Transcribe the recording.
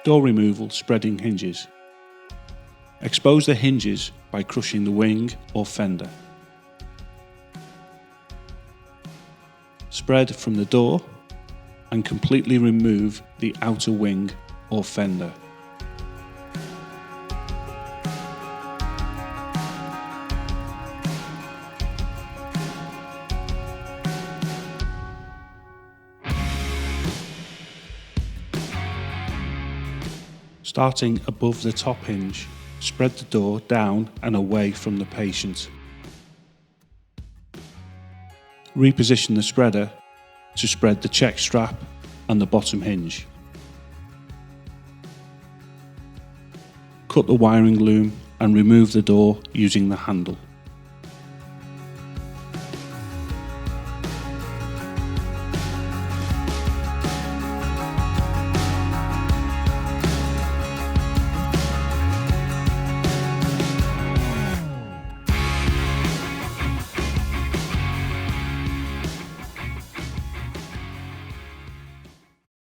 Door removal spreading hinges. Expose the hinges by crushing the wing or fender. Spread from the door and completely remove the outer wing or fender. Starting above the top hinge, spread the door down and away from the patient. Reposition the spreader to spread the check strap and the bottom hinge. Cut the wiring loom and remove the door using the handle.